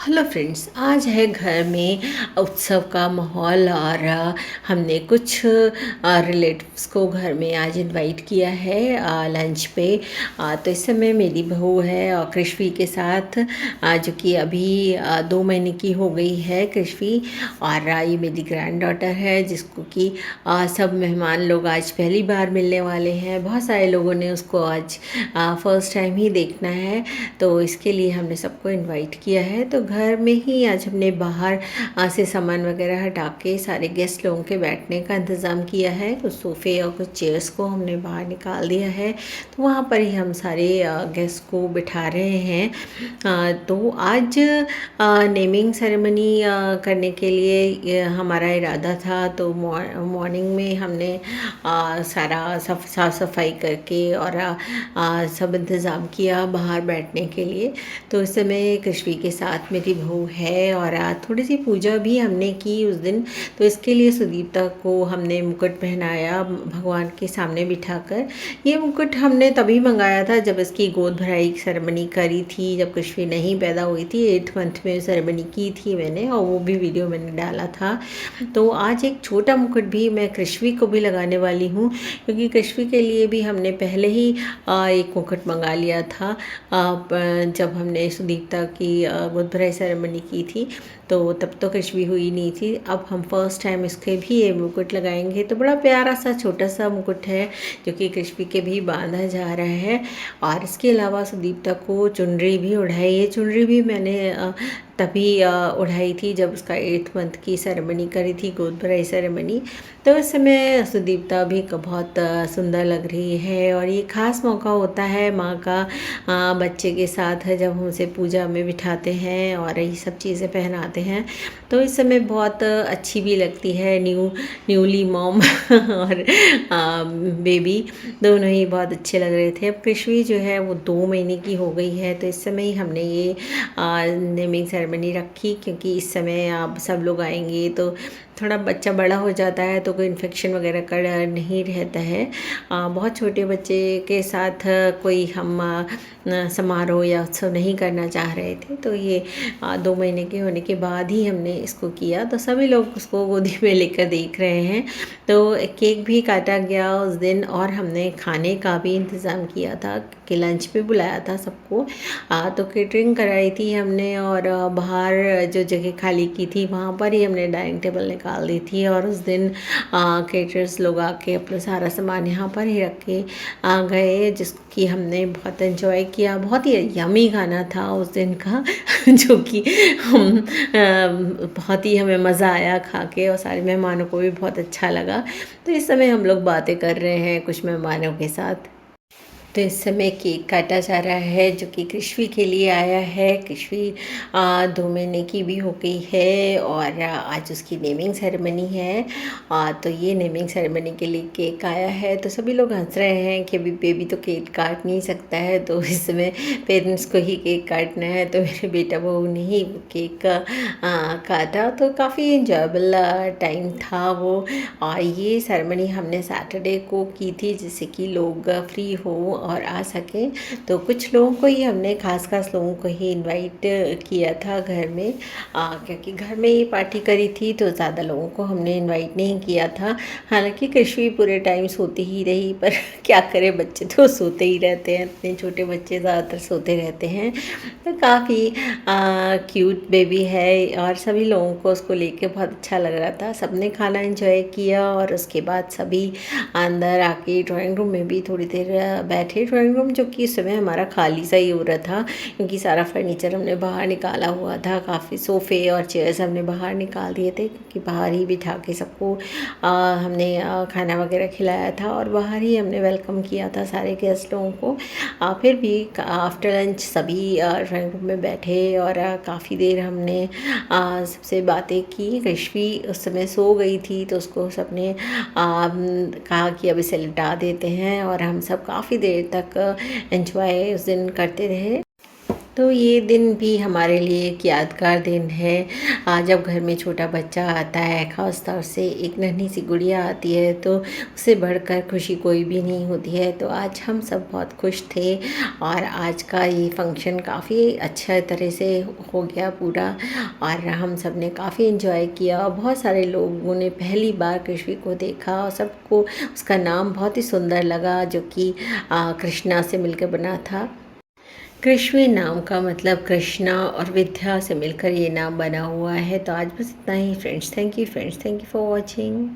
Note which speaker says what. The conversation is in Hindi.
Speaker 1: हेलो फ्रेंड्स, आज है घर में उत्सव का माहौल और हमने कुछ रिलेटिव्स को घर में आज इनवाइट किया है लंच पे। तो इस समय मेरी बहू है और कृष्वी के साथ जो कि अभी 2 महीने की हो गई है कृष्वी। और ये मेरी ग्रैंड डॉटर है जिसको कि सब मेहमान लोग आज पहली बार मिलने वाले हैं। बहुत सारे लोगों ने उसको आज फर्स्ट टाइम ही देखना है, तो इसके लिए हमने सबको इनवाइट किया है। तो घर में ही आज हमने बाहर से सामान वगैरह हटा के सारे गेस्ट लोगों के बैठने का इंतज़ाम किया है। कुछ सोफ़े और कुछ चेयर्स को हमने बाहर निकाल दिया है, तो वहाँ पर ही हम सारे गेस्ट को बिठा रहे हैं। तो आज नेमिंग सेरेमनी करने के लिए हमारा इरादा था। तो मॉर्निंग में हमने सारा साफ़ सफाई करके और सब इंतज़ाम किया बाहर बैठने के लिए। तो इस समय कृष्वी के साथ मेरी बहू है और थोड़ी सी पूजा भी हमने की उस दिन। तो इसके लिए सुदीप्ता को हमने मुकुट पहनाया भगवान के सामने बिठाकर। ये मुकुट हमने तभी मंगाया था जब इसकी गोद भराई सेरेमनी करी थी, जब कृष्वी नहीं पैदा हुई थी। 8th मंथ में सेरेमनी की थी मैंने, और वो भी वीडियो मैंने डाला था। तो आज एक छोटा मुकुट भी मैं कृष्वी को भी लगाने वाली हूँ, क्योंकि कृष्वी के लिए भी हमने पहले ही एक मुकुट मंगा लिया था जब हमने सुदीप्ता की गोद भराई सेरेमनी की थी। तो तब तो कृष्वी हुई नहीं थी। अब हम फर्स्ट टाइम इसके भी ये मुकुट लगाएंगे। तो बड़ा प्यारा सा छोटा सा मुकुट है जो कि कृष्वी के भी बांधा जा रहा है। और इसके अलावा सुदीप्ता को चुनरी भी ओढ़ाई है। चुनरी भी मैंने तभी ओढ़ाई थी जब उसका 8th मंथ की सेरेमनी करी थी, गोद भराई सेरेमनी। तो इस समय सुदीप्ता भी बहुत सुंदर लग रही है। और ये ख़ास मौका होता है माँ का बच्चे के साथ है, जब हम उसे पूजा में बिठाते हैं और ये सब चीज़ें पहनाते हैं। तो इस समय बहुत अच्छी भी लगती है। न्यूली मॉम और बेबी दोनों ही बहुत अच्छे लग रहे थे। अब कृष्वी जो है वो 2 महीने की हो गई है। तो इस समय ही हमने ये नेमिंग सेरेमनी रखी, क्योंकि इस समय आप सब लोग आएंगे तो थोड़ा बच्चा बड़ा हो जाता है तो कोई इन्फेक्शन वगैरह का डर नहीं रहता है। बहुत छोटे बच्चे के साथ कोई हम समारोह या उत्सव नहीं करना चाह रहे थे। तो ये 2 महीने के होने के बाद ही हमने इसको किया। तो सभी लोग उसको गोदी में लेकर देख रहे हैं। तो केक भी काटा गया उस दिन, और हमने खाने का भी इंतज़ाम किया था कि लंच पे बुलाया था सबको। तो केटरिंग कराई थी हमने, और बाहर जो जगह खाली की थी वहाँ पर ही हमने डाइनिंग टेबल निकाल दी थी। और उस दिन केटरर्स लोग आके अपना सारा सामान यहाँ पर ही रख के गए, जिसकी हमने बहुत एंजॉय किया। बहुत ही यमी खाना था उस दिन का जो कि हम बहुत ही हमें मज़ा आया खा के, और सारे मेहमानों को भी बहुत अच्छा लगा। तो इस समय हम लोग बातें कर रहे हैं कुछ मेहमानों के साथ। तो इस समय केक काटा जा रहा है जो कि कृष्वी के लिए आया है। कृष्वी 2 महीने की भी हो गई है और आज उसकी नेमिंग सेरेमनी है। तो ये नेमिंग सेरेमनी के लिए केक आया है। तो सभी लोग हंस रहे हैं कि अभी बेबी तो केक काट नहीं सकता है, तो इस समय पेरेंट्स को ही केक काटना है। तो मेरे बेटा बहू ने ही केक काटा। तो काफ़ी इंजॉयबल टाइम था वो। और ये सेरेमनी हमने सैटरडे को की थी, जिससे कि लोग फ्री हो और आ सके। तो कुछ लोगों को ही हमने खास लोगों को ही इनवाइट किया था घर में, क्योंकि घर में ही पार्टी करी थी तो ज़्यादा लोगों को हमने इनवाइट नहीं किया था। हालांकि कृष्वी पूरे टाइम सोती ही रही, पर क्या करे, बच्चे तो सोते ही रहते हैं, इतने छोटे बच्चे ज़्यादातर सोते रहते हैं। तो काफ़ी क्यूट बेबी है और सभी लोगों को उसको लेके बहुत अच्छा लग रहा था। सबने खाना एंजॉय किया और उसके बाद सभी अंदर आके ड्राइंग रूम में भी थोड़ी देर बैठे। ड्राइंग रूम जो कि इस समय हमारा खाली सा ही हो रहा था, क्योंकि सारा फर्नीचर हमने बाहर निकाला हुआ था। काफ़ी सोफ़े और चेयर्स हमने बाहर निकाल दिए थे, क्योंकि बाहर ही बिठा के सबको हमने खाना वगैरह खिलाया था और बाहर ही हमने वेलकम किया था सारे गेस्ट लोगों को। फिर भी आफ्टर लंच सभी ड्राइंग रूम में बैठे और काफ़ी देर हमने सबसे बातें की। कृष्वी उस समय सो गई थी, तो उसको सबने कहा कि अब इसे लिटा देते हैं, और हम सब काफ़ी देर तक एंजॉय उस दिन करते रहे। तो ये दिन भी हमारे लिए एक यादगार दिन है। जब घर में छोटा बच्चा आता है, ख़ास तौर से एक नन्ही सी गुड़िया आती है, तो उससे बढ़कर खुशी कोई भी नहीं होती है। तो आज हम सब बहुत खुश थे और आज का ये फ़ंक्शन काफ़ी अच्छा तरह से हो गया पूरा, और हम सब ने काफ़ी एंजॉय किया और बहुत सारे लोगों ने पहली बार कृष्वी को देखा और सबको उसका नाम बहुत ही सुंदर लगा, जो कि कृष्णा से मिलकर बना था। कृष्वी नाम का मतलब कृष्णा और विद्या से मिलकर ये नाम बना हुआ है। तो आज बस इतना ही friends. Thank you friends, thank you for watching.